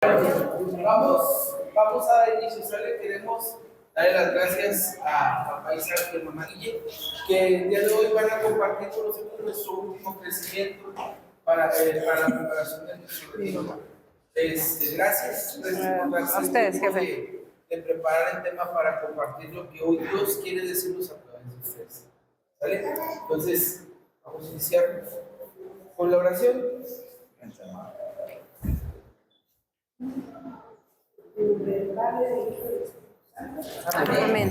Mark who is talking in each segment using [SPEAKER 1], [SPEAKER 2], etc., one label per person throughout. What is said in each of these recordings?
[SPEAKER 1] Vamos a dar inicio, ¿sale? Queremos darle las gracias a Papá Isaac y a Mamá Guille, que el día de hoy van a compartir con nosotros nuestro último crecimiento para la preparación de nuestro retiro. Gracias por darse
[SPEAKER 2] ustedes,
[SPEAKER 1] jefe. De preparar el tema para compartir lo que hoy Dios quiere decirnos a través de ustedes. ¿Sale? Entonces, vamos a iniciar con la oración.
[SPEAKER 2] Amén.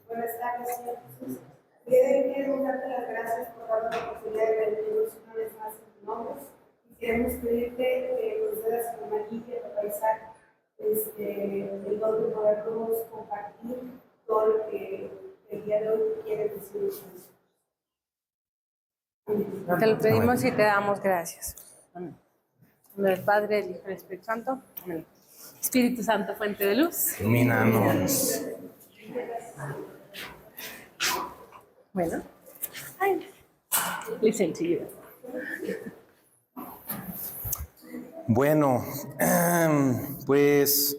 [SPEAKER 3] Buenas tardes, Señor Jesús. Queremos darte las gracias por darnos la oportunidad de reunirnos una vez más en tu nombre. Y queremos pedirte que nos des a tu mamá Guille, a Papá Isaac, el don de poder todos compartir todo lo que el día de hoy quieres decirnos. Amén.
[SPEAKER 2] Te lo pedimos y te damos gracias. Amén. En nombre del Padre, del Hijo y del Espíritu Santo. Amén. Espíritu Santo, fuente de luz.
[SPEAKER 4] Ilumínanos.
[SPEAKER 2] Bueno. Listen to you.
[SPEAKER 4] Bueno, pues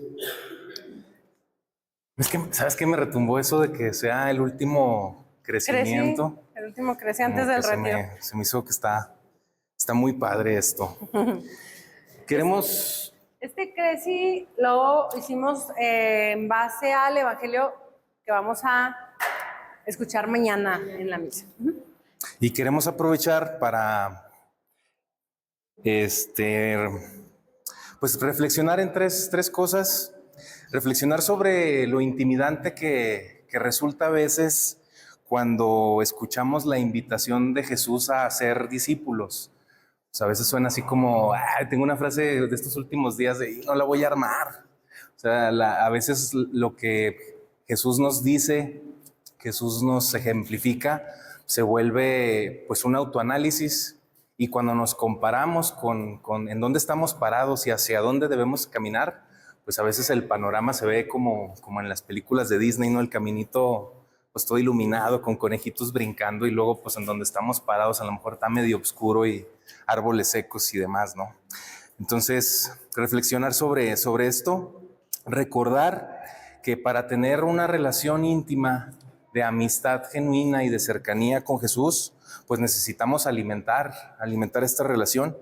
[SPEAKER 4] es que, ¿sabes qué? Me retumbó eso de que sea el último crecimiento.
[SPEAKER 2] El último crecí antes del retiro.
[SPEAKER 4] Se me hizo que está muy padre esto. Queremos...
[SPEAKER 2] Este crecí lo hicimos en base al evangelio que vamos a escuchar mañana en la misa.
[SPEAKER 4] Y queremos aprovechar para pues reflexionar en tres cosas. Reflexionar sobre lo intimidante que resulta a veces cuando escuchamos la invitación de Jesús a ser discípulos. O sea, a veces suena así como, tengo una frase de estos últimos días de no la voy a armar. O sea, a veces lo que Jesús nos dice, Jesús nos ejemplifica, se vuelve pues un autoanálisis, y cuando nos comparamos con en dónde estamos parados y hacia dónde debemos caminar, pues a veces el panorama se ve como en las películas de Disney, ¿no? El caminito pues todo iluminado con conejitos brincando, y luego pues en donde estamos parados a lo mejor está medio oscuro y árboles secos y demás, ¿no? Entonces, reflexionar sobre esto, recordar que para tener una relación íntima de amistad genuina y de cercanía con Jesús, pues necesitamos alimentar esta relación,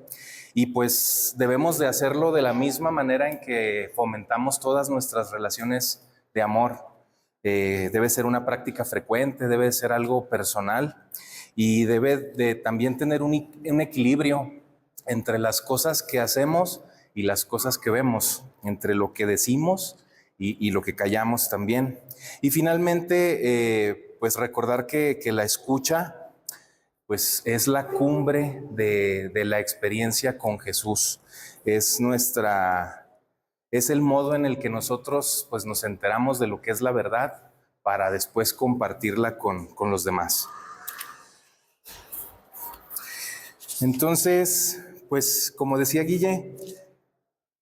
[SPEAKER 4] y pues debemos de hacerlo de la misma manera en que fomentamos todas nuestras relaciones de amor. Debe ser una práctica frecuente, debe ser algo personal, y debe de también tener un equilibrio entre las cosas que hacemos y las cosas que vemos, entre lo que decimos y lo que callamos también. Y finalmente, pues recordar que la escucha pues es la cumbre de la experiencia con Jesús. Es el modo en el que nosotros pues nos enteramos de lo que es la verdad para después compartirla con los demás. Entonces, pues como decía Guille,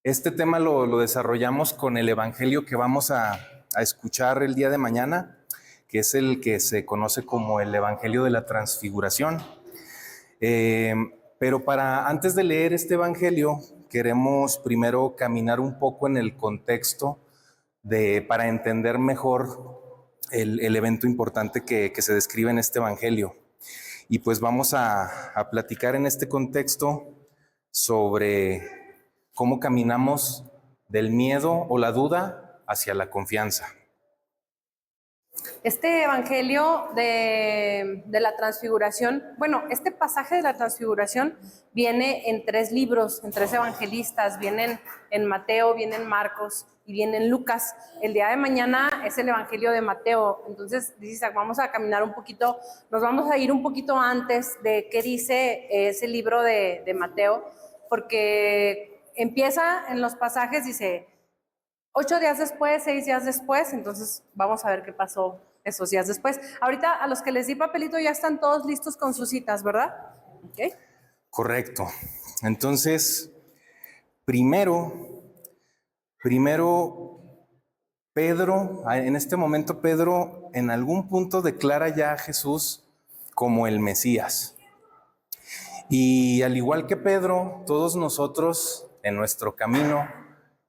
[SPEAKER 4] este tema lo desarrollamos con el evangelio que vamos a escuchar el día de mañana, que es el que se conoce como el Evangelio de la Transfiguración. Pero antes de leer este evangelio, queremos primero caminar un poco en el contexto para entender mejor el evento importante que se describe en este evangelio. Y pues vamos a platicar en este contexto sobre cómo caminamos del miedo o la duda hacia la confianza.
[SPEAKER 2] Este evangelio de la transfiguración, bueno, este pasaje de la transfiguración viene en 3 libros, en 3 evangelistas, vienen en Mateo, viene en Marcos y viene en Lucas. El día de mañana es el evangelio de Mateo, entonces dice, vamos a caminar un poquito, nos vamos a ir un poquito antes de qué dice ese libro de Mateo, porque empieza en los pasajes, dice 8 días después, 6 días después, entonces vamos a ver qué pasó esos días después. Ahorita a los que les di papelito ya están todos listos con sus citas, ¿verdad? ¿Okay?
[SPEAKER 4] Correcto. Entonces, primero, Pedro, en este momento Pedro en algún punto declara ya a Jesús como el Mesías. Y al igual que Pedro, todos nosotros en nuestro camino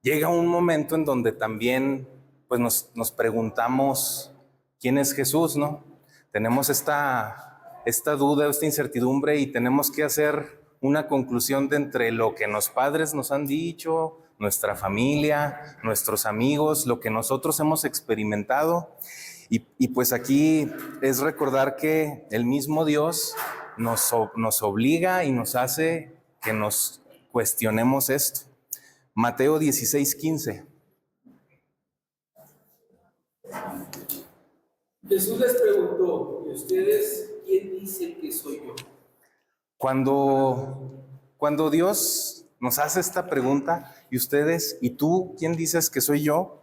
[SPEAKER 4] llega un momento en donde también pues nos preguntamos quién es Jesús, ¿no? Tenemos esta duda, esta incertidumbre y tenemos que hacer una conclusión de entre lo que los padres nos han dicho, nuestra familia, nuestros amigos, lo que nosotros hemos experimentado. Y pues aquí es recordar que el mismo Dios nos obliga y nos hace que nos cuestionemos esto. Mateo 16:15.
[SPEAKER 1] Jesús les preguntó, ¿y ustedes quién dicen que soy yo?
[SPEAKER 4] Cuando Dios nos hace esta pregunta, ¿y ustedes, y tú, quién dices que soy yo?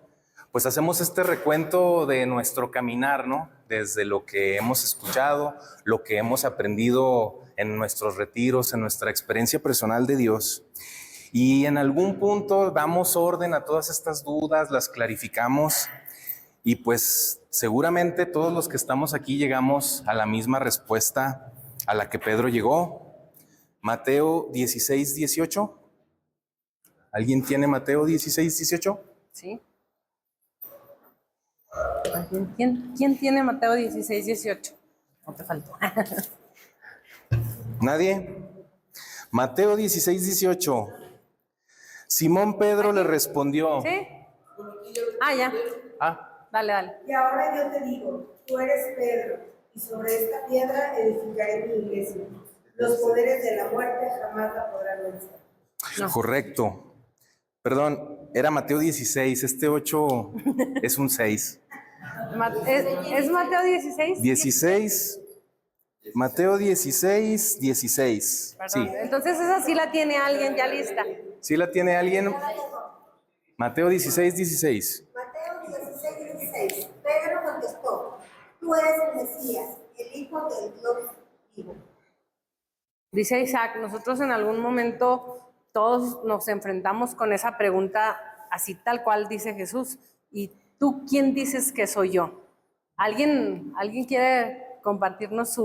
[SPEAKER 4] Pues hacemos este recuento de nuestro caminar, ¿no? Desde lo que hemos escuchado, lo que hemos aprendido en nuestros retiros, en nuestra experiencia personal de Dios. Y en algún punto damos orden a todas estas dudas, las clarificamos y pues seguramente todos los que estamos aquí llegamos a la misma respuesta a la que Pedro llegó. Mateo 16:18. ¿Alguien tiene Mateo 16:18?
[SPEAKER 2] Sí. ¿Quién tiene Mateo 16:18? No te faltó.
[SPEAKER 4] ¿Nadie? Mateo 16:18. Simón Pedro le respondió.
[SPEAKER 2] ¿Sí? Ya. Dale.
[SPEAKER 3] Y ahora yo te digo, tú eres Pedro, y sobre esta piedra edificaré mi iglesia. Los poderes de la muerte jamás la podrán vencer.
[SPEAKER 2] No.
[SPEAKER 4] Correcto. Perdón, era Mateo 16, este 8 es un 6.
[SPEAKER 2] ¿Es Mateo 16?
[SPEAKER 4] 16, Mateo 16.
[SPEAKER 2] Perdón.
[SPEAKER 4] Sí.
[SPEAKER 2] Entonces esa sí la tiene alguien ya lista.
[SPEAKER 4] ¿Sí la tiene alguien? Mateo 16.
[SPEAKER 3] Mateo 16. Pedro contestó, tú eres el Mesías, el Hijo del Dios vivo.
[SPEAKER 2] Dice Isaac, nosotros en algún momento todos nos enfrentamos con esa pregunta así tal cual dice Jesús. ¿Y tú quién dices que soy yo? ¿Alguien quiere compartirnos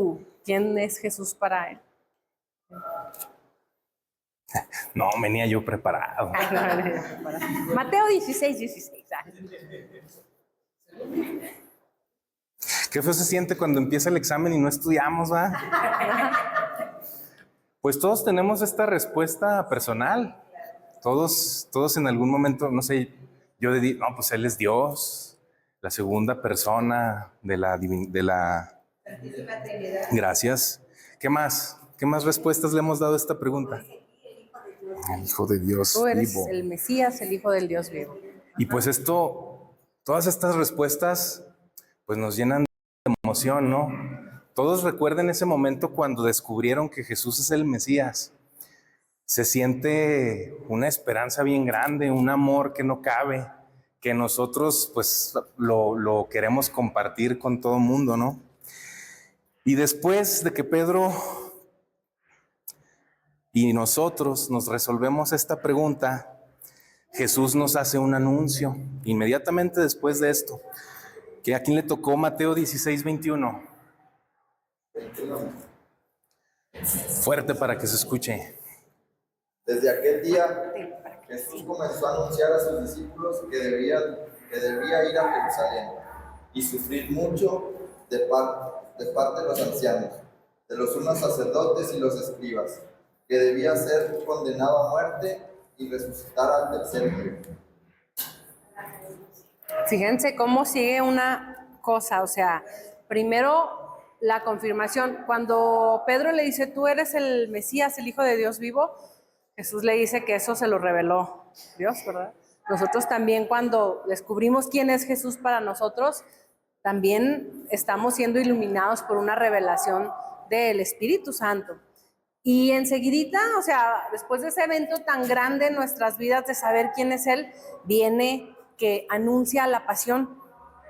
[SPEAKER 2] quién es Jesús para él?
[SPEAKER 4] No, venía yo preparado.
[SPEAKER 2] Mateo 16.
[SPEAKER 4] Qué feo se siente cuando empieza el examen y no estudiamos, ¿va? Pues todos tenemos esta respuesta personal. Todos en algún momento, no sé, yo digo, no, pues Él es Dios, la segunda persona de la Gracias. ¿Qué más? ¿Qué más respuestas le hemos dado a esta pregunta? El Hijo de Dios
[SPEAKER 2] Tú eres
[SPEAKER 4] vivo.
[SPEAKER 2] el Mesías, el Hijo del Dios vivo.
[SPEAKER 4] Y pues todas estas respuestas, pues nos llenan de emoción, ¿no? Todos recuerden ese momento cuando descubrieron que Jesús es el Mesías. Se siente una esperanza bien grande, un amor que no cabe, que nosotros pues lo queremos compartir con todo el mundo, ¿no? Y después de que Pedro y nosotros nos resolvemos esta pregunta, Jesús nos hace un anuncio inmediatamente después de esto, que a quién le tocó Mateo 16:21. Fuerte para que se escuche.
[SPEAKER 5] Desde aquel día, Jesús comenzó a anunciar a sus discípulos que debía ir a Jerusalén y sufrir mucho de parte de los ancianos, de los sumos sacerdotes y los escribas, que debía ser condenado a muerte y resucitar al tercer día.
[SPEAKER 2] Fíjense cómo sigue una cosa, o sea, primero la confirmación. Cuando Pedro le dice, tú eres el Mesías, el Hijo de Dios vivo, Jesús le dice que eso se lo reveló Dios, ¿verdad? Nosotros también cuando descubrimos quién es Jesús para nosotros, también estamos siendo iluminados por una revelación del Espíritu Santo. Y enseguidita, o sea, después de ese evento tan grande en nuestras vidas de saber quién es Él, viene que anuncia la pasión.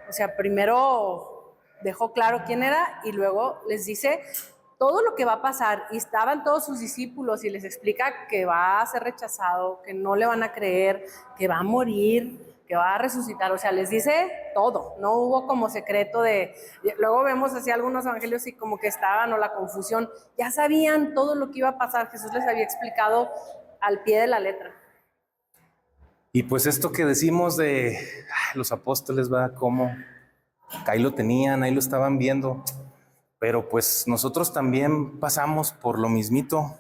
[SPEAKER 2] O sea, primero dejó claro quién era y luego les dice todo lo que va a pasar. Y estaban todos sus discípulos y les explica que va a ser rechazado, que no le van a creer, que va a morir, que va a resucitar. O sea, les dice todo. No hubo como secreto de... Luego vemos así algunos evangelios y como que estaban o la confusión. Ya sabían todo lo que iba a pasar. Jesús les había explicado al pie de la letra.
[SPEAKER 4] Y pues esto que decimos de los apóstoles, ¿verdad? Cómo ahí lo tenían, ahí lo estaban viendo. Pero pues nosotros también pasamos por lo mismito.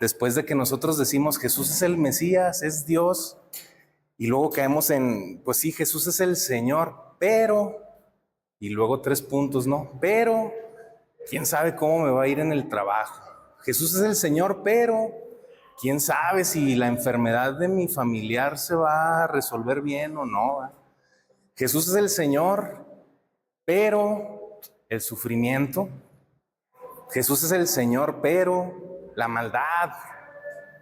[SPEAKER 4] Después de que nosotros decimos Jesús es el Mesías, es Dios, y luego caemos en, pues sí, Jesús es el Señor, pero, y luego 3 puntos, ¿no? Pero, ¿quién sabe cómo me va a ir en el trabajo? Jesús es el Señor, pero, ¿quién sabe si la enfermedad de mi familiar se va a resolver bien o no? Jesús es el Señor, pero el sufrimiento. Jesús es el Señor, pero la maldad,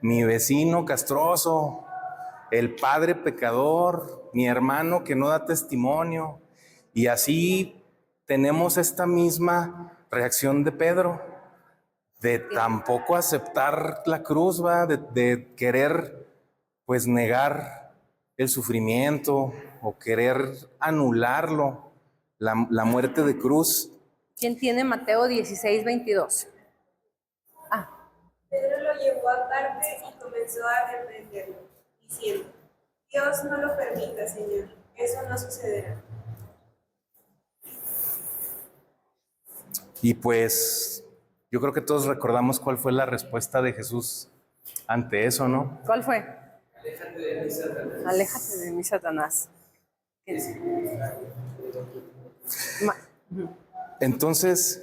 [SPEAKER 4] mi vecino castroso, el padre pecador, mi hermano que no da testimonio. Y así tenemos esta misma reacción de Pedro, de tampoco aceptar la cruz, ¿va? De querer pues negar el sufrimiento o querer anularlo, la muerte de cruz.
[SPEAKER 2] ¿Quién tiene Mateo 16, 22?
[SPEAKER 3] Pedro lo llevó aparte y comenzó a reprenderlo, diciendo: Dios no lo permita, Señor, eso no sucederá.
[SPEAKER 4] Y pues yo creo que todos recordamos cuál fue la respuesta de Jesús ante eso, ¿no?
[SPEAKER 2] ¿Cuál fue?
[SPEAKER 1] Aléjate de mí, Satanás.
[SPEAKER 2] Aléjate de mí, Satanás.
[SPEAKER 4] Entonces,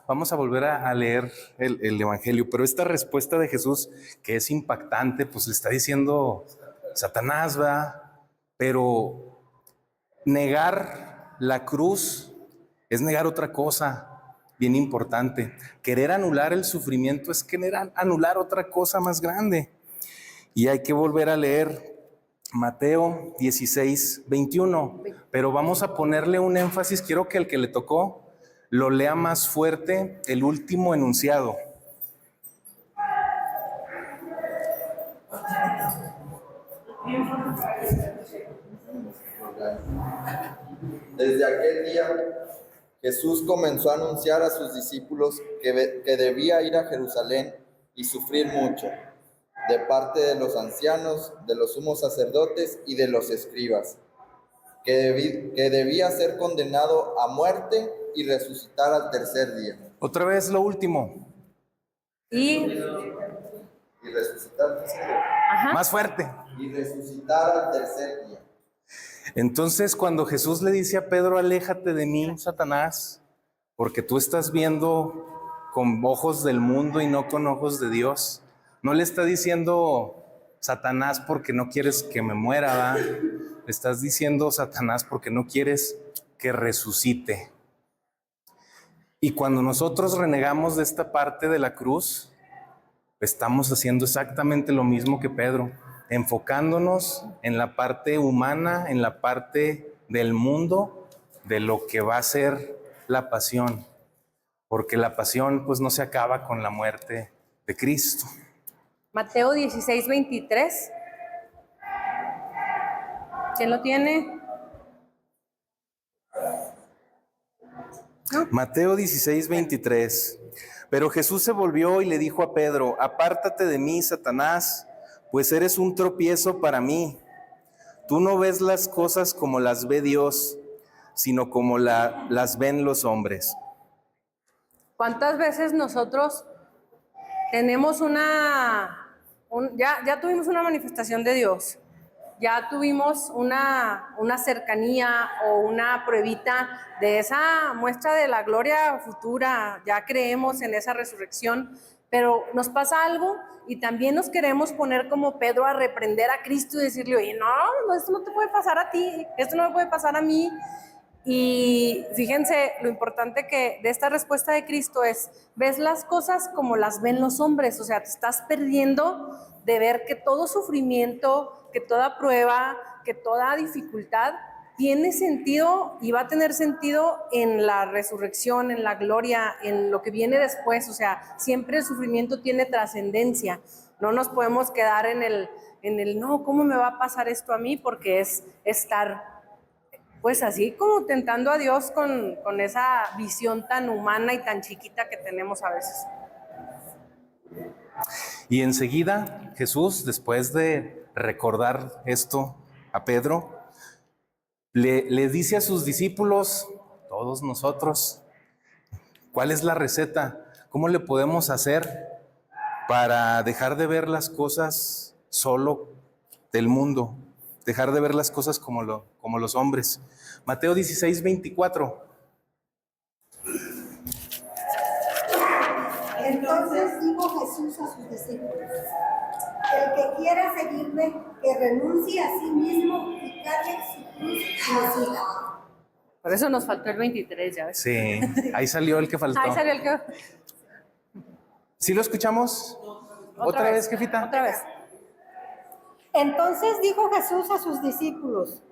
[SPEAKER 4] vamos a volver a leer el Evangelio, pero esta respuesta de Jesús, que es impactante, pues le está diciendo Satanás, va, pero negar la cruz es negar otra cosa bien importante. Querer anular el sufrimiento es querer anular otra cosa más grande. Y hay que volver a leer Mateo 16, 21. Pero vamos a ponerle un énfasis. Quiero que el que le tocó lo lea más fuerte, el último enunciado.
[SPEAKER 5] Desde aquel día, Jesús comenzó a anunciar a sus discípulos que debía ir a Jerusalén y sufrir mucho, de parte de los ancianos, de los sumos sacerdotes y de los escribas, que debía ser condenado a muerte y resucitar al tercer día.
[SPEAKER 4] Otra vez lo último.
[SPEAKER 2] Y
[SPEAKER 5] Resucitar al tercer día.
[SPEAKER 4] Más fuerte.
[SPEAKER 5] Y resucitar al tercer día.
[SPEAKER 4] Entonces, cuando Jesús le dice a Pedro, aléjate de mí, Satanás, porque tú estás viendo con ojos del mundo y no con ojos de Dios, no le está diciendo Satanás porque no quieres que me muera, ¿va? Le estás diciendo Satanás porque no quieres que resucite. Y cuando nosotros renegamos de esta parte de la cruz, estamos haciendo exactamente lo mismo que Pedro, enfocándonos en la parte humana, en la parte del mundo, de lo que va a ser la pasión, porque la pasión pues no se acaba con la muerte de Cristo.
[SPEAKER 2] Mateo 16, 23. ¿Quién lo tiene? ¿No?
[SPEAKER 4] Mateo 16, 23. Pero Jesús se volvió y le dijo a Pedro, apártate de mí, Satanás, pues eres un tropiezo para mí. Tú no ves las cosas como las ve Dios, sino como las ven los hombres.
[SPEAKER 2] ¿Cuántas veces nosotros tenemos ya tuvimos una manifestación de Dios? Ya tuvimos una cercanía o una pruebita de esa muestra de la gloria futura, ya creemos en esa resurrección, pero nos pasa algo y también nos queremos poner como Pedro a reprender a Cristo y decirle, oye, no, esto no te puede pasar a ti, esto no me puede pasar a mí. Y fíjense lo importante que de esta respuesta de Cristo es, ves las cosas como las ven los hombres, o sea, te estás perdiendo de ver que todo sufrimiento, que toda prueba, que toda dificultad tiene sentido y va a tener sentido en la resurrección, en la gloria, en lo que viene después. O sea, siempre el sufrimiento tiene trascendencia. No nos podemos quedar en el no, ¿cómo me va a pasar esto a mí? Porque es estar pues así como tentando a Dios con esa visión tan humana y tan chiquita que tenemos a veces.
[SPEAKER 4] Y enseguida Jesús, después de recordar esto a Pedro, le dice a sus discípulos, todos nosotros, ¿cuál es la receta? ¿Cómo le podemos hacer para dejar de ver las cosas solo del mundo? Dejar de ver las cosas como los hombres. Mateo 16, 24.
[SPEAKER 6] Entonces dijo Jesús a sus discípulos: el que quiera seguirme, que renuncie a sí mismo y cargue su cruz y me siga.
[SPEAKER 2] Por eso nos faltó el 23, ya ves.
[SPEAKER 4] Sí, ahí salió el que faltó.
[SPEAKER 2] Ahí salió el que...
[SPEAKER 4] ¿Sí lo escuchamos? ¿Otra vez, jefita?
[SPEAKER 2] Otra vez.
[SPEAKER 6] Entonces dijo Jesús a sus discípulos: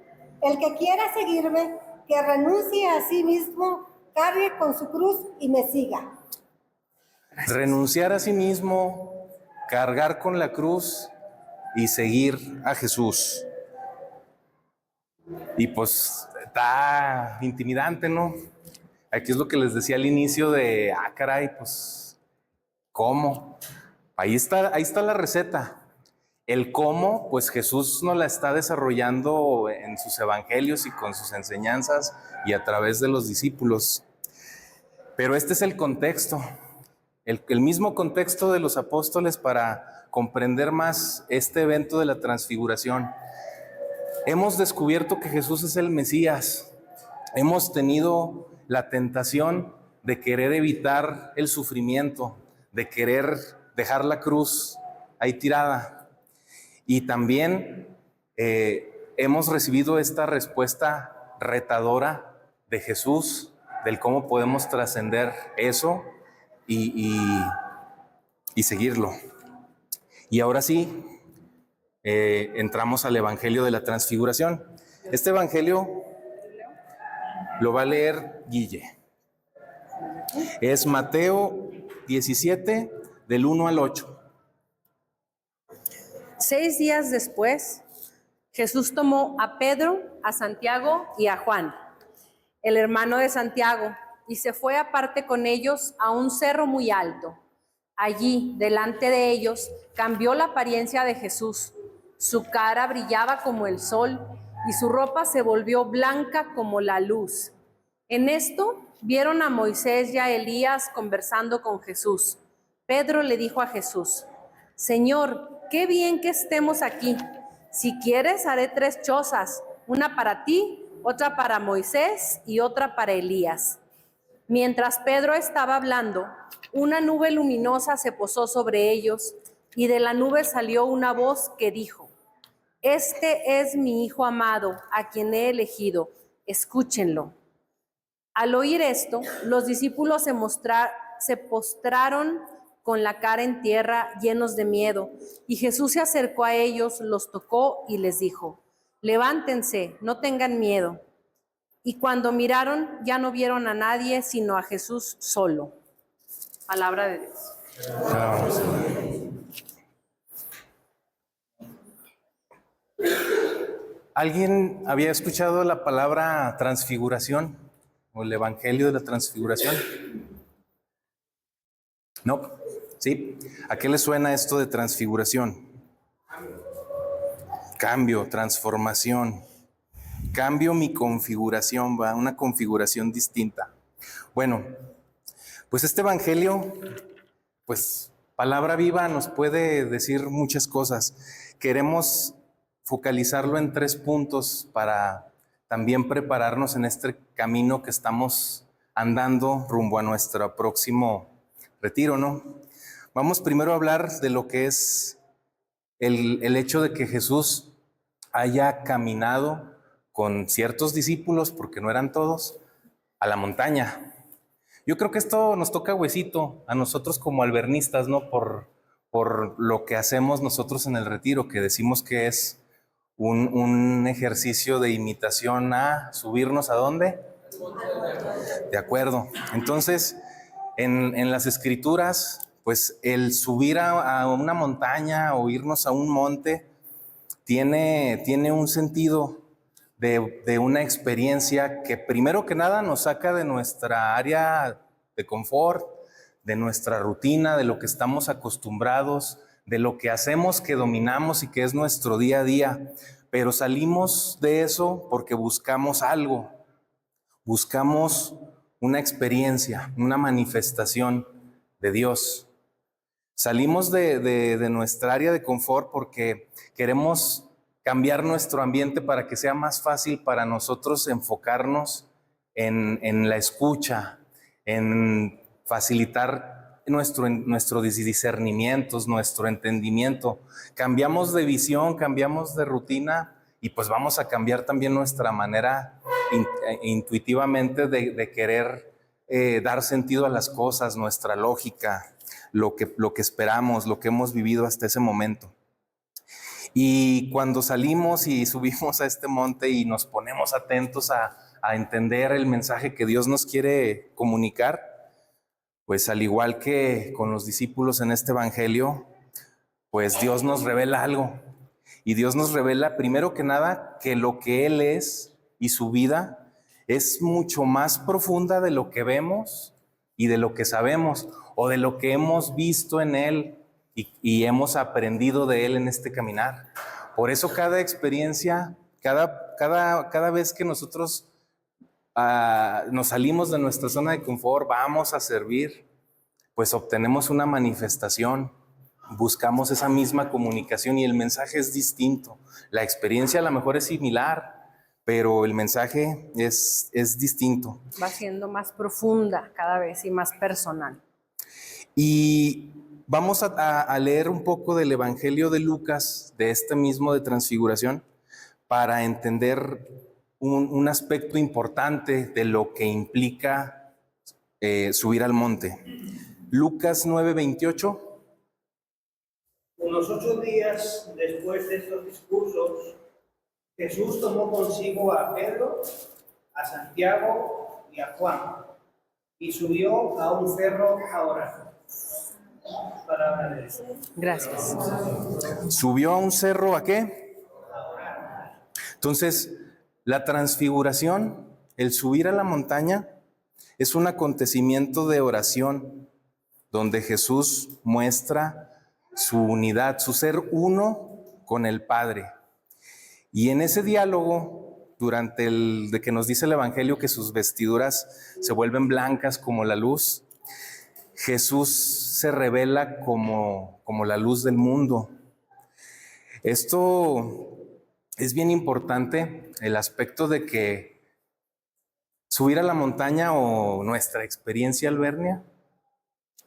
[SPEAKER 6] el que quiera seguirme, que renuncie a sí mismo, cargue con su cruz y me siga.
[SPEAKER 4] Renunciar a sí mismo, cargar con la cruz y seguir a Jesús. Y pues está intimidante, ¿no? Aquí es lo que les decía al inicio de, caray, pues, ¿cómo? Ahí está la receta. El cómo, pues Jesús nos la está desarrollando en sus evangelios y con sus enseñanzas y a través de los discípulos. Pero este es el contexto, el mismo contexto de los apóstoles para comprender más este evento de la transfiguración. Hemos descubierto que Jesús es el Mesías. Hemos tenido la tentación de querer evitar el sufrimiento, de querer dejar la cruz ahí tirada. Y también hemos recibido esta respuesta retadora de Jesús, del cómo podemos trascender eso y seguirlo. Y ahora sí, entramos al Evangelio de la Transfiguración. Este Evangelio lo va a leer Guille. Es Mateo 17, del 1 al 8.
[SPEAKER 2] 6 días después, Jesús tomó a Pedro, a Santiago y a Juan, el hermano de Santiago, y se fue aparte con ellos a un cerro muy alto. Allí, delante de ellos, cambió la apariencia de Jesús. Su cara brillaba como el sol y su ropa se volvió blanca como la luz. En esto vieron a Moisés y a Elías conversando con Jesús. Pedro le dijo a Jesús: Señor, qué bien que estemos aquí. Si quieres, haré 3 chozas, una para ti, otra para Moisés y otra para Elías. Mientras Pedro estaba hablando, una nube luminosa se posó sobre ellos y de la nube salió una voz que dijo: Este es mi Hijo amado, a quien he elegido, escúchenlo. Al oír esto, los discípulos se postraron con la cara en tierra, llenos de miedo, y Jesús se acercó a ellos, los tocó y les dijo: Levántense, no tengan miedo. Y cuando miraron, ya no vieron a nadie, sino a Jesús solo. Palabra de Dios.
[SPEAKER 4] ¿Alguien había escuchado la palabra transfiguración o el Evangelio de la Transfiguración? No, ¿sí? ¿A qué le suena esto de transfiguración? Cambio, transformación. Cambio mi configuración, va, una configuración distinta. Bueno, pues este Evangelio, pues palabra viva, nos puede decir muchas cosas. Queremos focalizarlo en 3 puntos para también prepararnos en este camino que estamos andando rumbo a nuestro próximo retiro, ¿no? Vamos primero a hablar de lo que es el hecho de que Jesús haya caminado con ciertos discípulos, porque no eran todos, a la montaña. Yo creo que esto nos toca huesito a nosotros como albernistas, ¿no? Por lo que hacemos nosotros en el retiro, que decimos que es un ejercicio de imitación a subirnos ¿a dónde? De acuerdo. Entonces, en las escrituras, pues el subir a una montaña o irnos a un monte tiene un sentido de una experiencia que primero que nada nos saca de nuestra área de confort, de nuestra rutina, de lo que estamos acostumbrados, de lo que hacemos que dominamos y que es nuestro día a día. Pero salimos de eso porque buscamos algo, buscamos una experiencia, una manifestación de Dios. Salimos de nuestra área de confort porque queremos cambiar nuestro ambiente para que sea más fácil para nosotros enfocarnos en la escucha, en facilitar nuestro discernimientos, nuestro entendimiento. Cambiamos de visión, cambiamos de rutina y pues vamos a cambiar también nuestra manera intuitivamente de querer dar sentido a las cosas, nuestra lógica, lo que esperamos, lo que hemos vivido hasta ese momento. Y cuando salimos y subimos a este monte y nos ponemos atentos a entender el mensaje que Dios nos quiere comunicar, pues al igual que con los discípulos en este evangelio, pues Dios nos revela algo. Y Dios nos revela primero que nada que lo que Él es y su vida es mucho más profunda de lo que vemos y de lo que sabemos o de lo que hemos visto en Él y hemos aprendido de Él en este caminar. Por eso cada experiencia, cada vez que nosotros nos salimos de nuestra zona de confort, vamos a servir, pues obtenemos una manifestación, buscamos esa misma comunicación y el mensaje es distinto. La experiencia a lo mejor es similar, pero el mensaje es distinto.
[SPEAKER 2] Va siendo más profunda cada vez y más personal.
[SPEAKER 4] Y vamos a leer un poco del Evangelio de Lucas, de este mismo de Transfiguración, para entender un aspecto importante de lo que implica subir al monte. Lucas 9:28.
[SPEAKER 7] Unos 8 días después de estos discursos, Jesús tomó consigo a Pedro, a Santiago y a Juan, y subió a un cerro a orar. Palabra de Dios.
[SPEAKER 2] Gracias.
[SPEAKER 4] ¿Subió a un cerro a qué? Entonces, la transfiguración, el subir a la montaña, es un acontecimiento de oración donde Jesús muestra su unidad, su ser uno con el Padre. Y en ese diálogo, durante de que nos dice el Evangelio que sus vestiduras se vuelven blancas como la luz, Jesús se revela como la luz del mundo. Esto es bien importante, el aspecto de que subir a la montaña o nuestra experiencia albernia,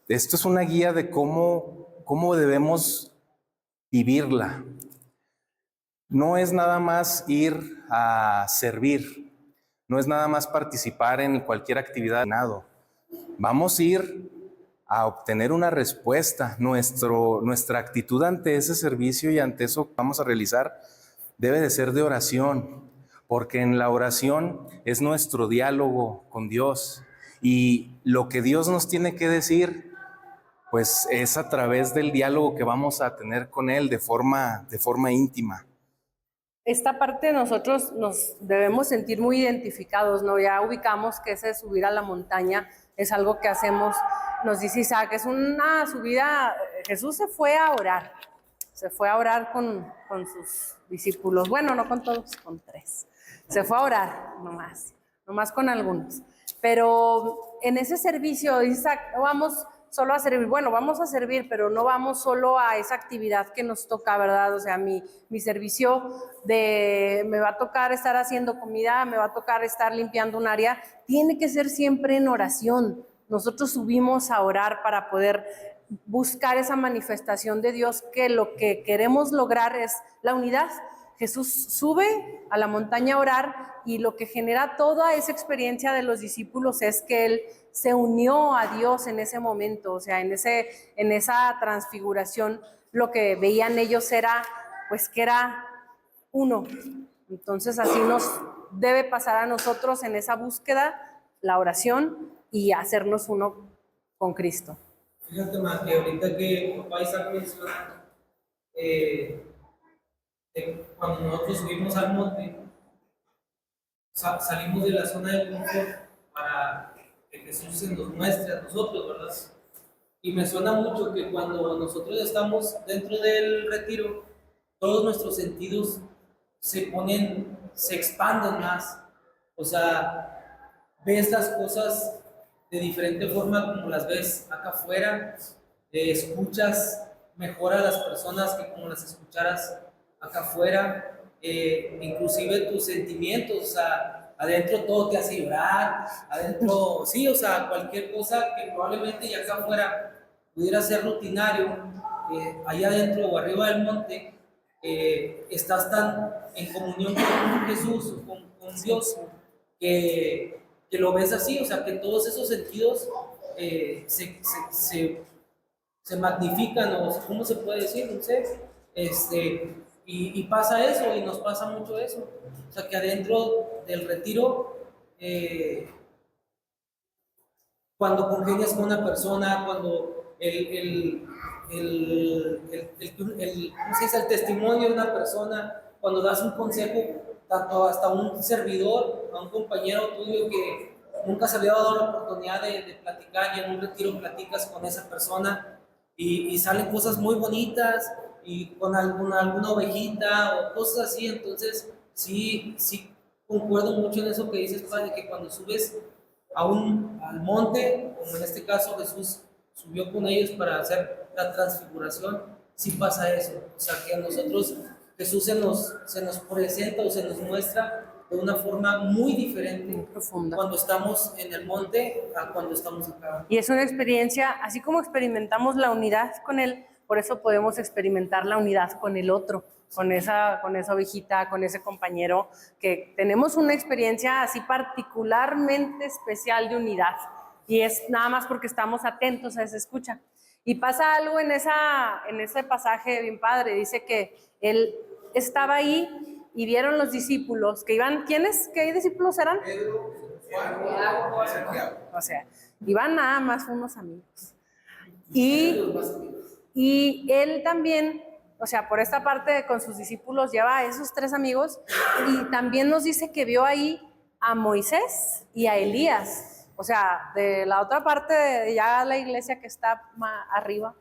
[SPEAKER 4] esto es una guía de cómo debemos vivirla. No es nada más ir a servir, no es nada más participar en cualquier actividad, nada. Vamos a ir a obtener una respuesta. Nuestra actitud ante ese servicio y ante eso que vamos a realizar debe de ser de oración, porque en la oración es nuestro diálogo con Dios y lo que Dios nos tiene que decir, pues es a través del diálogo que vamos a tener con Él de forma íntima.
[SPEAKER 2] Esta parte nosotros nos debemos sentir muy identificados, ¿no? Ya ubicamos que ese subir a la montaña es algo que hacemos, nos dice Isaac, es una subida. Jesús se fue a orar con sus discípulos, bueno, no con todos, con 3. Se fue a orar nomás con algunos. Pero en ese servicio, Isaac, no vamos solo a servir, bueno, vamos a servir, pero no vamos solo a esa actividad que nos toca, ¿verdad? O sea, mi servicio me va a tocar estar haciendo comida, me va a tocar estar limpiando un área, tiene que ser siempre en oración. Nosotros subimos a orar para poder buscar esa manifestación de Dios, que lo que queremos lograr es la unidad. Jesús sube a la montaña a orar y lo que genera toda esa experiencia de los discípulos es que Él se unió a Dios en ese momento, o sea, en esa transfiguración lo que veían ellos era, pues que era uno. Entonces así nos debe pasar a nosotros en esa búsqueda, la oración y hacernos uno con Cristo.
[SPEAKER 7] Fíjate más que ahorita que papá Isaac menciona, cuando nosotros subimos al monte, salimos de la zona de confort para que Jesús se nos muestre a nosotros, ¿verdad?
[SPEAKER 8] Y me suena mucho que cuando nosotros estamos dentro del retiro, todos nuestros sentidos se expanden más. O sea, ves las cosas de diferente forma como las ves acá afuera, escuchas mejor a las personas que como las escucharas acá afuera, inclusive tus sentimientos, o sea, adentro todo te hace llorar, adentro, sí, o sea, cualquier cosa que probablemente ya acá afuera pudiera ser rutinario, allá adentro o arriba del monte, estás tan en comunión con Jesús, con Dios, que lo ves así, o sea, que todos esos sentidos se magnifican, o ¿cómo se puede decir? No sé, y pasa eso, y nos pasa mucho eso, o sea, que adentro del retiro, cuando congenias con una persona, cuando ¿cómo se dice? El testimonio de una persona, cuando das un consejo, tanto hasta un servidor, a un compañero tuyo que nunca se había dado la oportunidad de platicar, y en un retiro platicas con esa persona y salen cosas muy bonitas y con alguna ovejita o cosas así. Entonces sí concuerdo mucho en eso que dices, padre, que cuando subes al monte, como en este caso Jesús subió con ellos para hacer la transfiguración, sí pasa eso, o sea, que a nosotros Jesús se nos presenta o se nos muestra de una forma muy diferente,
[SPEAKER 2] muy profunda,
[SPEAKER 8] cuando estamos en el monte a cuando estamos acá.
[SPEAKER 2] Y es una experiencia, así como experimentamos la unidad con Él, por eso podemos experimentar la unidad con el otro, con esa ovejita, con ese compañero, que tenemos una experiencia así particularmente especial de unidad, y es nada más porque estamos atentos a esa escucha. Y pasa algo en ese pasaje bien padre, dice que Él estaba ahí y vieron los discípulos que iban, ¿quiénes? ¿Qué discípulos eran?
[SPEAKER 1] Pedro, Juan, Santiago.
[SPEAKER 2] O sea, iban nada más unos amigos. Y Él también, o sea, por esta parte con sus discípulos lleva a esos 3 amigos, y también nos dice que vio ahí a Moisés y a Elías. O sea, de la otra parte, de ya la iglesia que está más arriba,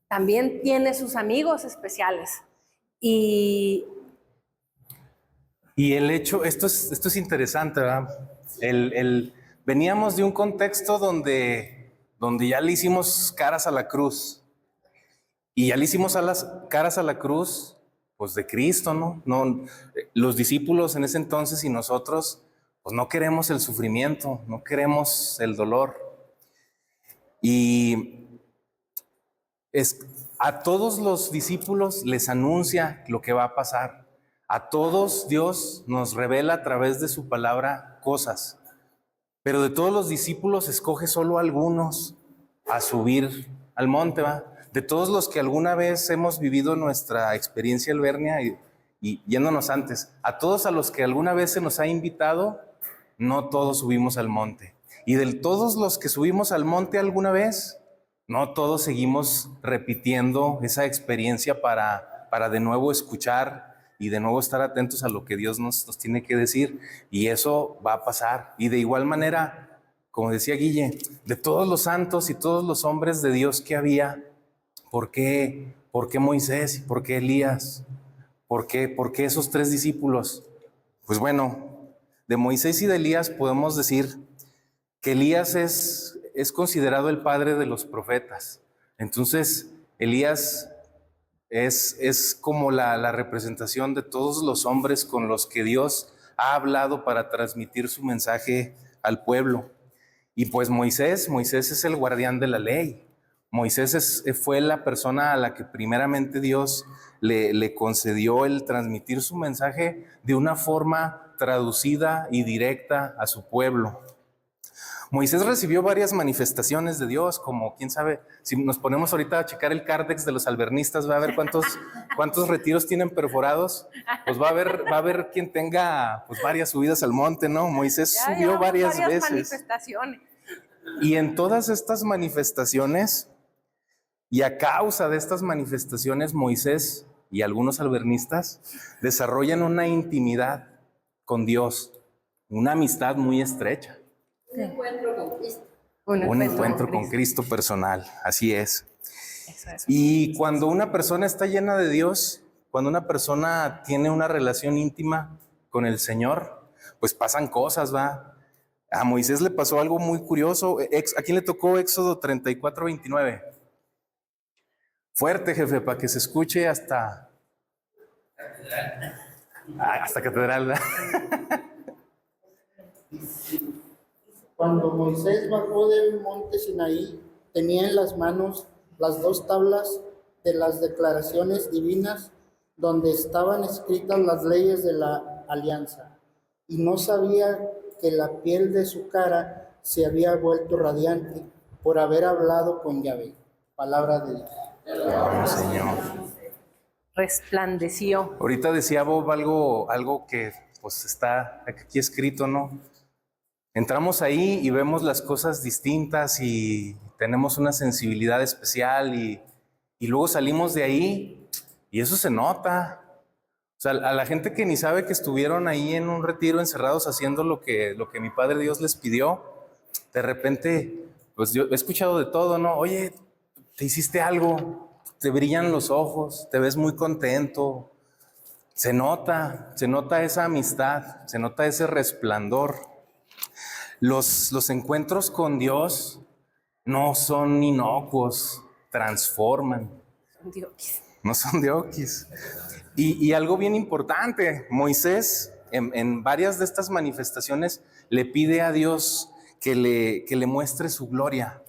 [SPEAKER 2] también tiene sus amigos especiales. Y
[SPEAKER 4] el hecho, esto es interesante, ¿verdad? Veníamos de un contexto donde ya le hicimos caras a la cruz. Y ya le hicimos a las caras a la cruz, pues de Cristo, ¿no? Los discípulos en ese entonces y nosotros, pues no queremos el sufrimiento, no queremos el dolor. Y a todos los discípulos les anuncia lo que va a pasar. A todos Dios nos revela a través de su palabra cosas. Pero de todos los discípulos escoge solo algunos a subir al monte, ¿va? De todos los que alguna vez hemos vivido nuestra experiencia albernia y yéndonos antes, a todos a los que alguna vez se nos ha invitado, no todos subimos al monte. Y de todos los que subimos al monte alguna vez, no todos seguimos repitiendo esa experiencia para de nuevo escuchar y de nuevo estar atentos a lo que Dios nos tiene que decir. Y eso va a pasar. Y de igual manera, como decía Guille, de todos los santos y todos los hombres de Dios que había, ¿por qué Moisés y por qué Elías? ¿Por qué esos 3 discípulos? Pues bueno, de Moisés y de Elías podemos decir que Elías es considerado el padre de los profetas. Entonces, Elías es como la representación de todos los hombres con los que Dios ha hablado para transmitir su mensaje al pueblo. Y pues Moisés es el guardián de la ley. Moisés fue la persona a la que primeramente Dios le concedió el transmitir su mensaje de una forma traducida y directa a su pueblo. Moisés recibió varias manifestaciones de Dios, como quién sabe, si nos ponemos ahorita a checar el cárdex de los albernistas, va a ver cuántos retiros tienen perforados, pues va a haber quien tenga pues varias subidas al monte, ¿no? Moisés subió varias veces.
[SPEAKER 2] Manifestaciones.
[SPEAKER 4] Y en todas estas manifestaciones, y a causa de estas manifestaciones, Moisés y algunos albernistas desarrollan una intimidad con Dios, una amistad muy estrecha.
[SPEAKER 6] Un encuentro con Cristo.
[SPEAKER 4] Un encuentro con Cristo personal, así es.
[SPEAKER 2] Eso es.
[SPEAKER 4] Y cuando una persona está llena de Dios, cuando una persona tiene una relación íntima con el Señor, pues pasan cosas, ¿va? A Moisés le pasó algo muy curioso. ¿A quién le tocó Éxodo 34:29? Fuerte, jefe, para que se escuche hasta catedral, ¿verdad?
[SPEAKER 9] Cuando Moisés bajó del monte Sinaí, tenía en las manos las 2 tablas de las declaraciones divinas, donde estaban escritas las leyes de la alianza, y no sabía que la piel de su cara se había vuelto radiante por haber hablado con Yahvé. Palabra de Dios.
[SPEAKER 4] Oh, Señor.
[SPEAKER 2] Resplandeció.
[SPEAKER 4] Ahorita decía Bob algo que pues está aquí escrito, ¿no? Entramos ahí y vemos las cosas distintas y tenemos una sensibilidad especial y luego salimos de ahí y eso se nota. O sea, a la gente que ni sabe que estuvieron ahí en un retiro encerrados haciendo lo que mi Padre Dios les pidió, de repente, pues yo he escuchado de todo, ¿no? Oye, te hiciste algo, te brillan los ojos, te ves muy contento. Se nota esa amistad, se nota ese resplandor. Los encuentros con Dios no son inocuos, transforman. No son de oquis. Y algo bien importante, Moisés en varias de estas manifestaciones le pide a Dios que le muestre su gloria.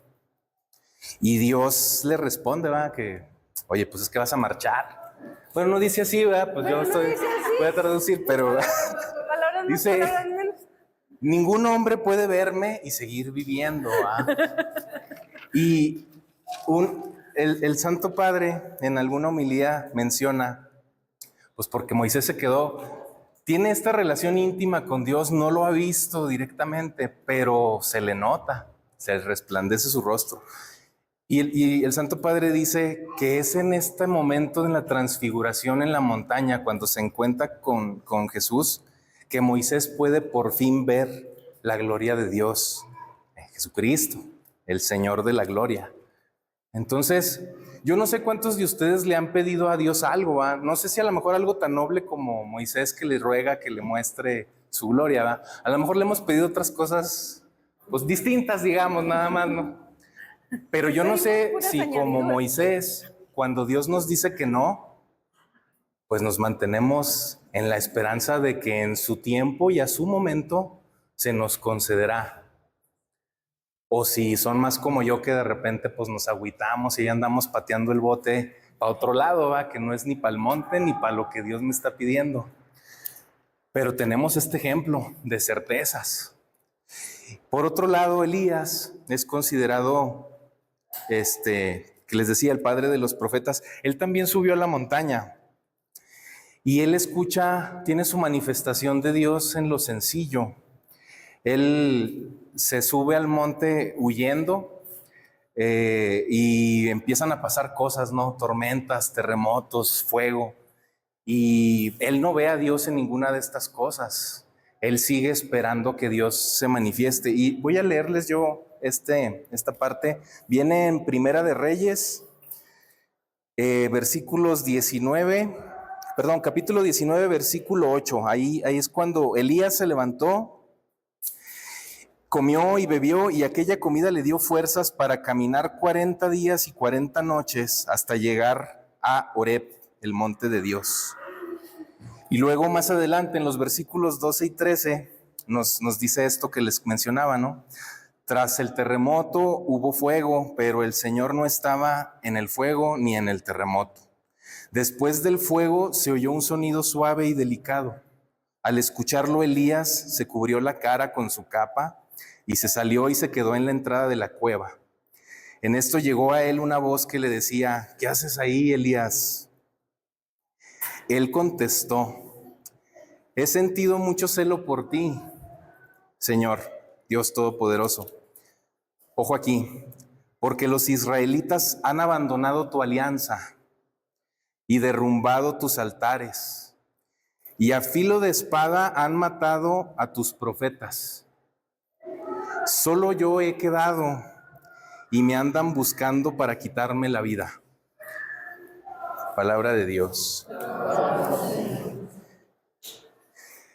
[SPEAKER 4] Y Dios le responde, ¿verdad? Que, oye, pues es que vas a marchar. Bueno, no dice así, ¿verdad? Pues yo voy a traducir, pero dice, ningún hombre puede verme y seguir viviendo. Y el Santo Padre en alguna homilía menciona, pues porque Moisés se tiene esta relación íntima con Dios, no lo ha visto directamente, pero se le nota, se resplandece su rostro. Y el Santo Padre dice que es en este momento de la transfiguración en la montaña, cuando se encuentra con Jesús, que Moisés puede por fin ver la gloria de Dios, Jesucristo, el Señor de la gloria. Entonces, yo no sé cuántos de ustedes le han pedido a Dios algo, ¿va? No sé si a lo mejor algo tan noble como Moisés que le ruega que le muestre su gloria, ¿va? A lo mejor le hemos pedido otras cosas, pues distintas, digamos, nada más, ¿no? Pero yo no sé si como Moisés, cuando Dios nos dice que no, pues nos mantenemos en la esperanza de que en su tiempo y a su momento se nos concederá. O si son más como yo, que de repente pues nos agüitamos y ya andamos pateando el bote para otro lado, ¿va? Que no es ni para el monte ni para lo que Dios me está pidiendo. Pero tenemos este ejemplo de certezas. Por otro lado, Elías es considerado, que les decía, el padre de los profetas. Él también subió a la montaña y él tiene su manifestación de Dios en lo sencillo. Él se sube al monte huyendo y empiezan a pasar cosas, ¿no? Tormentas, terremotos, fuego. Y él no ve a Dios en ninguna de estas cosas. Él sigue esperando que Dios se manifieste. Y voy a leerles yo esta parte. Viene en Primera de Reyes, capítulo 19, versículo 8. Ahí es cuando Elías se levantó, comió y bebió, y aquella comida le dio fuerzas para caminar 40 días y 40 noches hasta llegar a Horeb, el monte de Dios. Y luego más adelante en los versículos 12 y 13 nos dice esto que les mencionaba, ¿no? Tras el terremoto hubo fuego, pero el Señor no estaba en el fuego ni en el terremoto. Después del fuego se oyó un sonido suave y delicado. Al escucharlo, Elías se cubrió la cara con su capa y se salió y se quedó en la entrada de la cueva. En esto llegó a él una voz que le decía: ¿qué haces ahí, Elías? Él contestó: he sentido mucho celo por ti, Señor, Dios Todopoderoso. Ojo aquí, porque los israelitas han abandonado tu alianza y derrumbado tus altares, y a filo de espada han matado a tus profetas. Solo yo he quedado y me andan buscando para quitarme la vida. Palabra de Dios.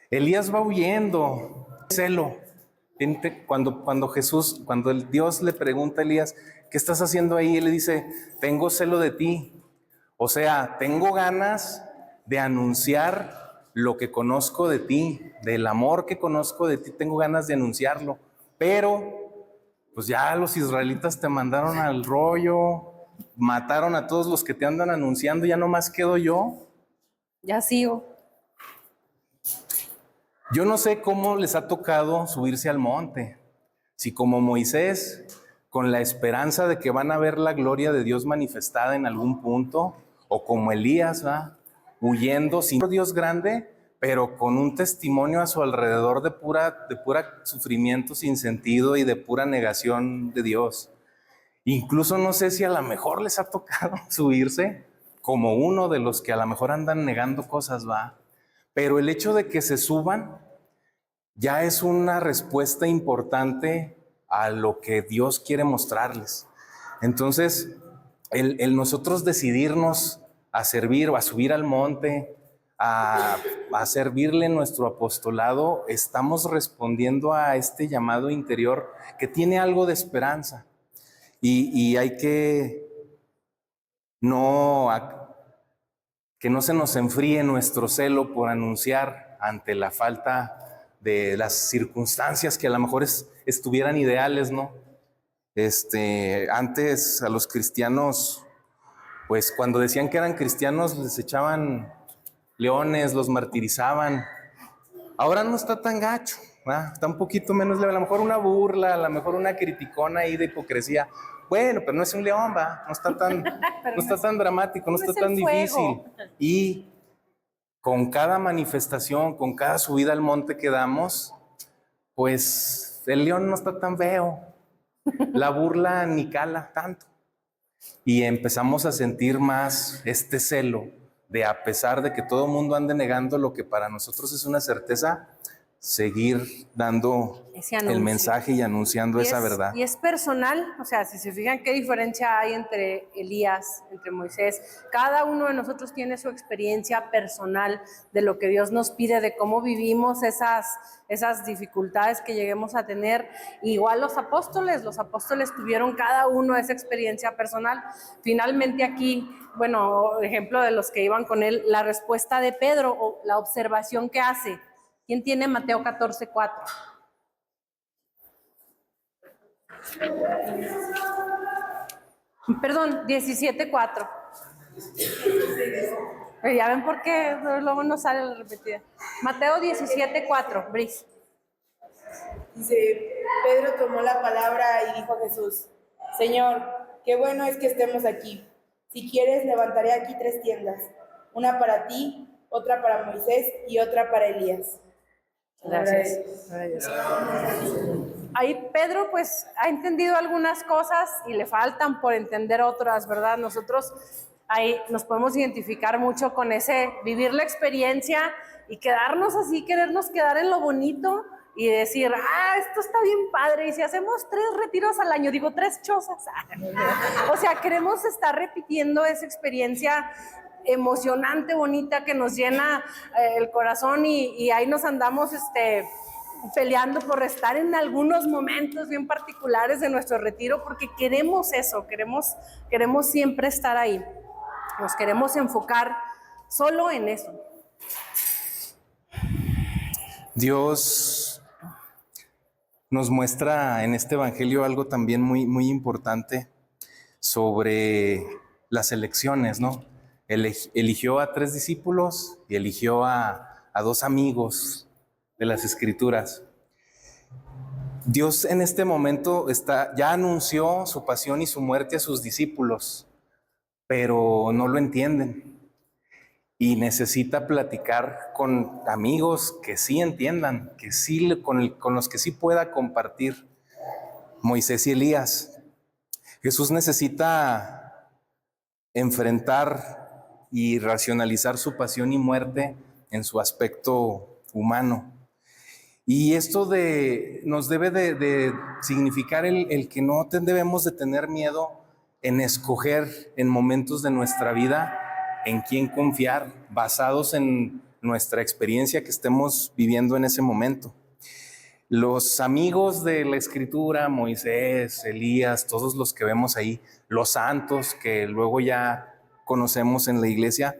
[SPEAKER 4] Elías va huyendo, celo. Cuando Dios le pregunta a Elías, ¿qué estás haciendo ahí? Él le dice, tengo celo de ti. O sea, tengo ganas de anunciar lo que conozco de ti, del amor que conozco de ti, tengo ganas de anunciarlo. Pero, pues ya los israelitas te mandaron al rollo, mataron a todos los que te andan anunciando, ya nomás quedo yo.
[SPEAKER 2] Ya sigo.
[SPEAKER 4] Yo no sé cómo les ha tocado subirse al monte. Si como Moisés, con la esperanza de que van a ver la gloria de Dios manifestada en algún punto, o como Elías, ¿va? Huyendo sin Dios grande, pero con un testimonio a su alrededor de pura sufrimiento sin sentido y de pura negación de Dios. Incluso no sé si a lo mejor les ha tocado subirse como uno de los que a lo mejor andan negando cosas, ¿va? Pero el hecho de que se suban ya es una respuesta importante a lo que Dios quiere mostrarles. Entonces, el nosotros decidirnos a servir o a subir al monte, a servirle nuestro apostolado, estamos respondiendo a este llamado interior que tiene algo de esperanza. Y hay que no se nos enfríe nuestro celo por anunciar ante la falta de las circunstancias que a lo mejor estuvieran ideales, ¿no? Antes a los cristianos, pues cuando decían que eran cristianos les echaban leones, los martirizaban. Ahora no está tan gacho, ¿verdad? Está un poquito menos leve, a lo mejor una burla, a lo mejor una criticona ahí de hipocresía. Bueno, pero no es un león, ¿va? No está tan dramático, no está tan difícil. Y con cada manifestación, con cada subida al monte que damos, pues el león no está tan feo. La burla ni cala tanto. Y empezamos a sentir más este celo de, a pesar de que todo el mundo ande negando lo que para nosotros es una certeza, seguir dando el mensaje y anunciando esa verdad.
[SPEAKER 2] Y es personal, o sea, si se fijan qué diferencia hay entre Elías, entre Moisés, cada uno de nosotros tiene su experiencia personal de lo que Dios nos pide, de cómo vivimos esas dificultades que lleguemos a tener. Igual los apóstoles tuvieron cada uno esa experiencia personal. Finalmente aquí, bueno, ejemplo de los que iban con él, la respuesta de Pedro o la observación que hace. ¿Quién tiene Mateo 14:4? Perdón, 17:4. Ya ven por qué luego no sale la repetida. Mateo 17:4, Brice.
[SPEAKER 10] Dice, Pedro tomó la palabra y dijo a Jesús, Señor, qué bueno es que estemos aquí. Si quieres, levantaré aquí 3 tiendas, una para ti, otra para Moisés y otra para Elías.
[SPEAKER 2] Gracias. Ahí Pedro pues ha entendido algunas cosas y le faltan por entender otras, ¿verdad? Nosotros ahí nos podemos identificar mucho con ese vivir la experiencia y quedarnos así, querernos quedar en lo bonito y decir, esto está bien padre, y si hacemos 3 retiros al año, 3 chozas. O sea, queremos estar repitiendo esa experiencia emocionante, bonita, que nos llena el corazón y ahí nos andamos peleando por estar en algunos momentos bien particulares de nuestro retiro, porque queremos eso, queremos siempre estar ahí, nos queremos enfocar solo en eso.
[SPEAKER 4] Dios nos muestra en este evangelio algo también muy, muy importante sobre las elecciones, ¿no? Eligió a 3 discípulos y eligió a 2 amigos de las Escrituras. Dios en este momento ya anunció su pasión y su muerte a sus discípulos, pero no lo entienden. Y necesita platicar con amigos que sí entiendan, con los que sí pueda compartir. Moisés y Elías. Jesús necesita enfrentar y racionalizar su pasión y muerte en su aspecto humano. Y esto nos debe de significar el que no debemos de tener miedo en escoger en momentos de nuestra vida en quién confiar, basados en nuestra experiencia que estemos viviendo en ese momento. Los amigos de la Escritura, Moisés, Elías, todos los que vemos ahí, los santos que luego ya conocemos en la iglesia,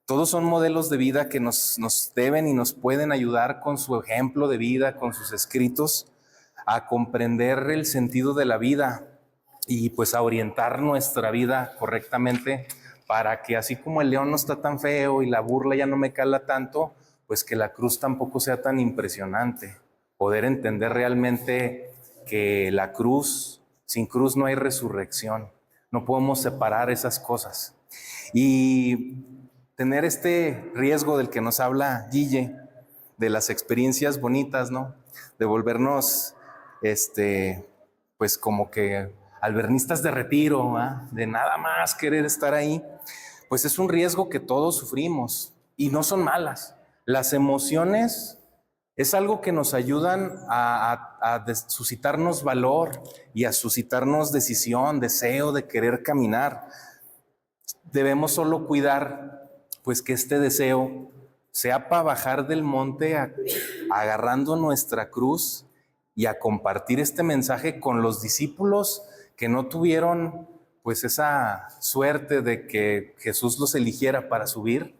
[SPEAKER 4] todos son modelos de vida que nos deben y nos pueden ayudar con su ejemplo de vida, con sus escritos, a comprender el sentido de la vida y pues a orientar nuestra vida correctamente para que así como el león no está tan feo y la burla ya no me cala tanto, pues que la cruz tampoco sea tan impresionante. Poder entender realmente que la cruz, sin cruz no hay resurrección. No podemos separar esas cosas. Y tener este riesgo del que nos habla Guille, de las experiencias bonitas, ¿no? De volvernos, pues como que albernistas de retiro, ¿eh? De nada más querer estar ahí, pues es un riesgo que todos sufrimos y no son malas. Las emociones es algo que nos ayudan a suscitarnos valor y a suscitarnos decisión, deseo de querer caminar. Debemos solo cuidar, pues, que este deseo sea para bajar del monte agarrando nuestra cruz y a compartir este mensaje con los discípulos que no tuvieron, pues, esa suerte de que Jesús los eligiera para subir,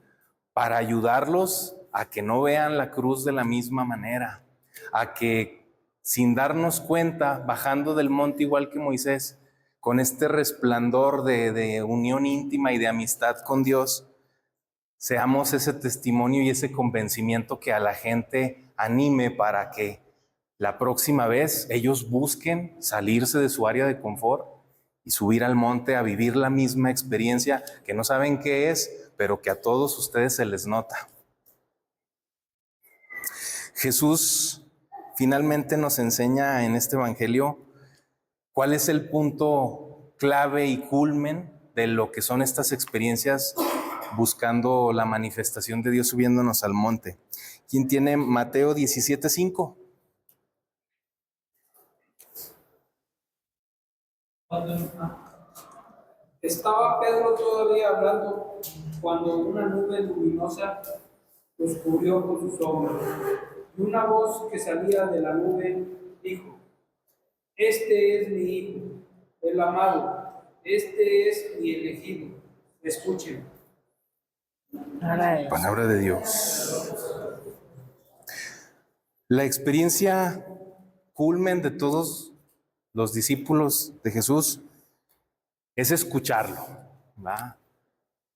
[SPEAKER 4] para ayudarlos a que no vean la cruz de la misma manera, a que sin darnos cuenta, bajando del monte igual que Moisés, con este resplandor de unión íntima y de amistad con Dios, seamos ese testimonio y ese convencimiento que a la gente anime para que la próxima vez ellos busquen salirse de su área de confort y subir al monte a vivir la misma experiencia que no saben qué es, pero que a todos ustedes se les nota. Jesús finalmente nos enseña en este evangelio cuál es el punto clave y culmen de lo que son estas experiencias buscando la manifestación de Dios subiéndonos al monte. ¿Quién tiene Mateo 17:5?
[SPEAKER 11] Estaba Pedro todavía hablando cuando una nube luminosa los cubrió con su sombra. Y una voz que salía de la nube dijo: Este es mi hijo, el amado, este es mi elegido, escuchen.
[SPEAKER 4] Palabra de Dios. La experiencia culmen de todos los discípulos de Jesús es escucharlo, ¿va?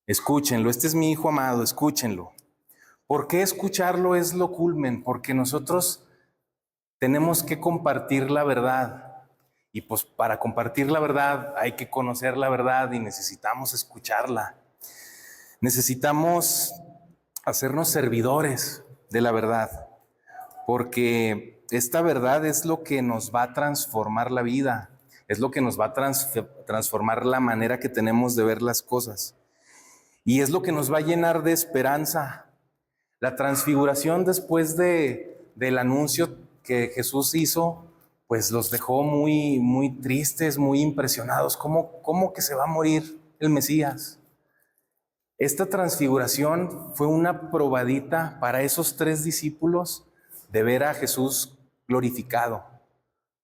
[SPEAKER 4] Escúchenlo, este es mi hijo amado, escúchenlo. ¿Por qué escucharlo es lo culmen? Porque nosotros tenemos que compartir la verdad. Y pues para compartir la verdad hay que conocer la verdad y necesitamos escucharla. Necesitamos hacernos servidores de la verdad, porque esta verdad es lo que nos va a transformar la vida, es lo que nos va a transformar la manera que tenemos de ver las cosas y es lo que nos va a llenar de esperanza. La transfiguración después del anuncio que Jesús hizo, pues los dejó muy, muy tristes, muy impresionados. ¿Cómo que se va a morir el Mesías? Esta transfiguración fue una probadita para esos 3 discípulos de ver a Jesús glorificado,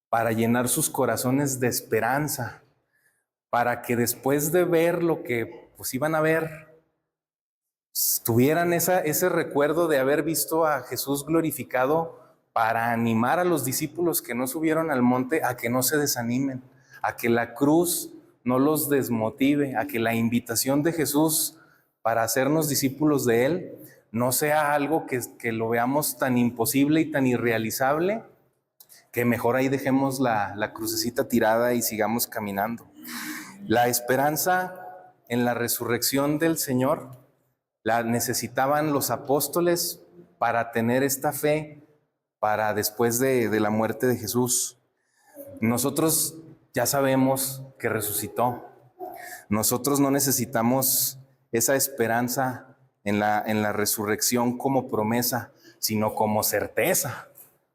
[SPEAKER 4] para llenar sus corazones de esperanza, para que después de ver lo que pues iban a ver, tuvieran ese recuerdo de haber visto a Jesús glorificado, para animar a los discípulos que no subieron al monte a que no se desanimen, a que la cruz no los desmotive, a que la invitación de Jesús para hacernos discípulos de Él no sea algo que lo veamos tan imposible y tan irrealizable, que mejor ahí dejemos la crucecita tirada y sigamos caminando. La esperanza en la resurrección del Señor la necesitaban los apóstoles para tener esta fe para después de la muerte de Jesús. Nosotros ya sabemos que resucitó. Nosotros no necesitamos esa esperanza en la resurrección como promesa, sino como certeza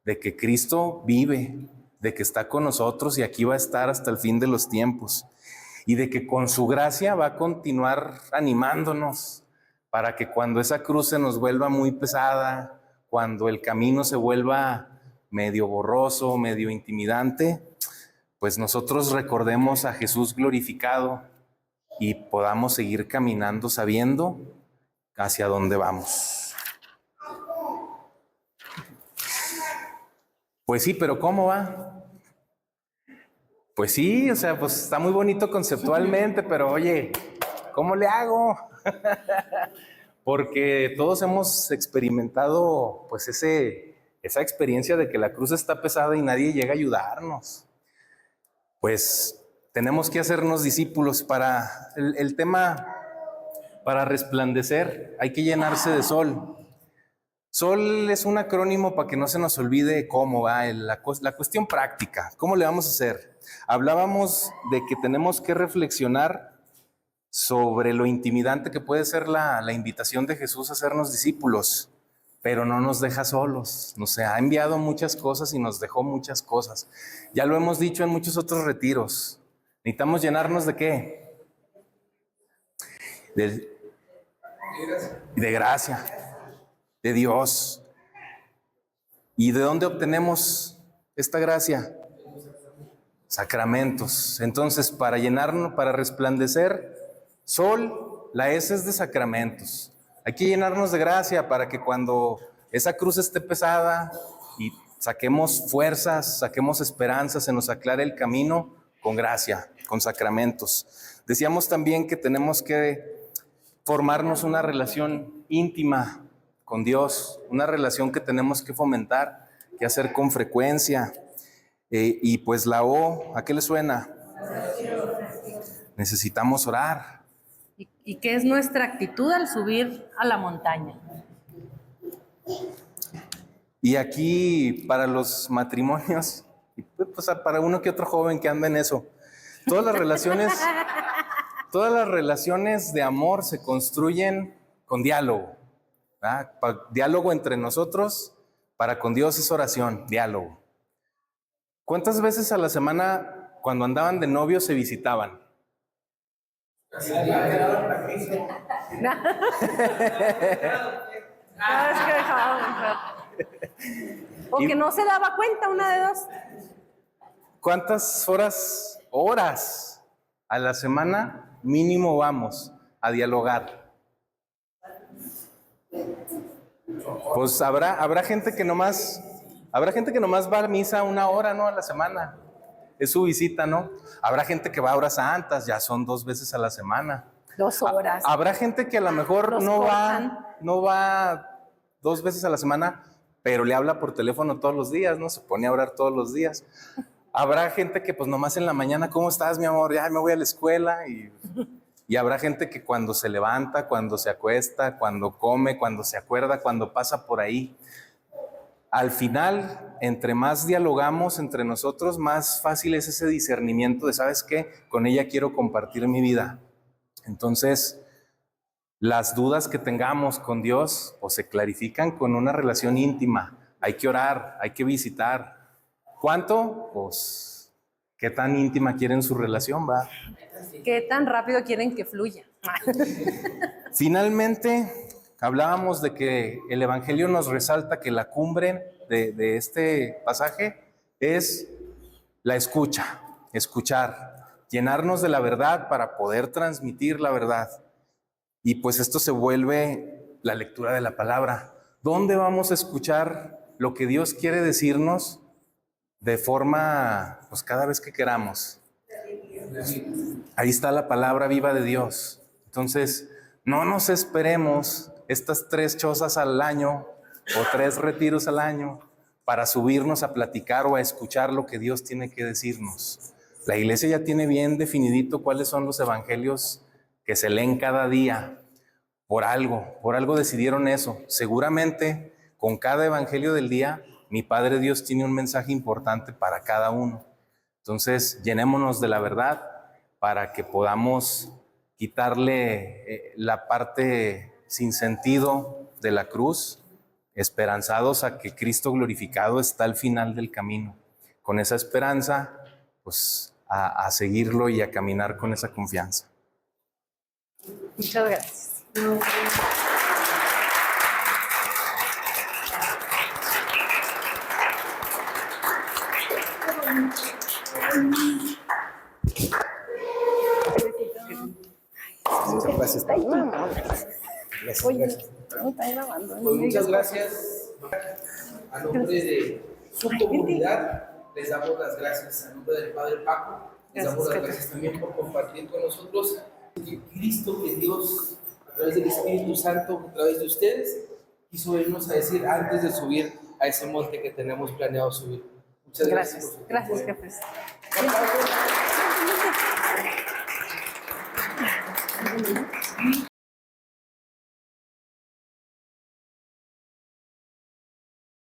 [SPEAKER 4] de que Cristo vive, de que está con nosotros y aquí va a estar hasta el fin de los tiempos, y de que con su gracia va a continuar animándonos para que cuando esa cruz se nos vuelva muy pesada, cuando el camino se vuelva medio borroso, medio intimidante, pues nosotros recordemos a Jesús glorificado y podamos seguir caminando sabiendo hacia dónde vamos. Pues sí, pero ¿cómo va? Pues sí, o sea, pues está muy bonito conceptualmente, pero oye, ¿cómo le hago? Porque todos hemos experimentado pues esa experiencia de que la cruz está pesada y nadie llega a ayudarnos. Pues tenemos que hacernos discípulos para el tema, para resplandecer, hay que llenarse de sol. Sol es un acrónimo para que no se nos olvide cómo va la cuestión práctica. ¿Cómo le vamos a hacer? Hablábamos de que tenemos que reflexionar sobre lo intimidante que puede ser la invitación de Jesús a hacernos discípulos, pero no nos deja solos. Nos ha enviado muchas cosas y nos dejó muchas cosas. Ya lo hemos dicho en muchos otros retiros. Necesitamos llenarnos ¿de qué? De gracia, de Dios. ¿Y de dónde obtenemos esta gracia? Sacramentos. Entonces, para llenarnos, para resplandecer, sol, la S es de sacramentos. Hay que llenarnos de gracia para que cuando esa cruz esté pesada y saquemos fuerzas, saquemos esperanzas, se nos aclare el camino con gracia, con sacramentos. Decíamos también que tenemos que formarnos una relación íntima con Dios, una relación que tenemos que fomentar, que hacer con frecuencia. Y pues la O, ¿a qué le suena? Necesitamos orar.
[SPEAKER 2] ¿Y qué es nuestra actitud al subir a la montaña?
[SPEAKER 4] Y aquí para los matrimonios, y pues para uno que otro joven que anda en eso, todas las relaciones de amor se construyen con diálogo. Diálogo entre nosotros, para con Dios es oración, diálogo. ¿Cuántas veces a la semana cuando andaban de novios se visitaban?
[SPEAKER 2] O que no se daba cuenta, una de dos.
[SPEAKER 4] ¿Cuántas horas a la semana mínimo vamos a dialogar? Pues habrá gente que nomás va a misa 1 hora, ¿no? A la semana. Es su visita, ¿no? Habrá gente que va a horas santas, ya son 2 veces a la semana.
[SPEAKER 2] 2 horas.
[SPEAKER 4] Habrá gente que a lo mejor no va 2 veces a la semana, pero le habla por teléfono todos los días, ¿no? Se pone a orar todos los días. Habrá gente que pues nomás en la mañana, ¿cómo estás, mi amor? Ya me voy a la escuela. Y habrá gente que cuando se levanta, cuando se acuesta, cuando come, cuando se acuerda, cuando pasa por ahí. Al final, entre más dialogamos entre nosotros, más fácil es ese discernimiento de, ¿sabes qué? Con ella quiero compartir mi vida. Entonces, las dudas que tengamos con Dios pues, se clarifican con una relación íntima. Hay que orar, hay que visitar. ¿Cuánto? Pues, ¿qué tan íntima quieren su relación, va?
[SPEAKER 2] ¿Qué tan rápido quieren que fluya?
[SPEAKER 4] Finalmente, hablábamos de que el Evangelio nos resalta que la cumbre de este pasaje es la escuchar, llenarnos de la verdad para poder transmitir la verdad. Y pues esto se vuelve la lectura de la palabra. ¿Dónde vamos a escuchar lo que Dios quiere decirnos de forma, pues cada vez que queramos? Ahí está la palabra viva de Dios. Entonces, no nos esperemos estas 3 chozas al año o 3 retiros al año para subirnos a platicar o a escuchar lo que Dios tiene que decirnos. La iglesia ya tiene bien definidito cuáles son los evangelios que se leen cada día. Por algo decidieron eso. Seguramente con cada evangelio del día, mi Padre Dios tiene un mensaje importante para cada uno. Entonces, llenémonos de la verdad para que podamos quitarle la parte sin sentido de la cruz, esperanzados a que Cristo glorificado está al final del camino. Con esa esperanza, pues a seguirlo y a caminar con esa confianza.
[SPEAKER 2] Muchas gracias.
[SPEAKER 1] Pues muchas gracias. A nombre de su comunidad, les damos las gracias. A nombre del Padre Paco, les damos las gracias también por compartir con nosotros que Cristo, que Dios, a través del Espíritu Santo, a través de ustedes, quiso venirnos a decir antes de subir a ese monte que tenemos planeado subir. Muchas gracias. por su tiempo.
[SPEAKER 2] Gracias, jefes.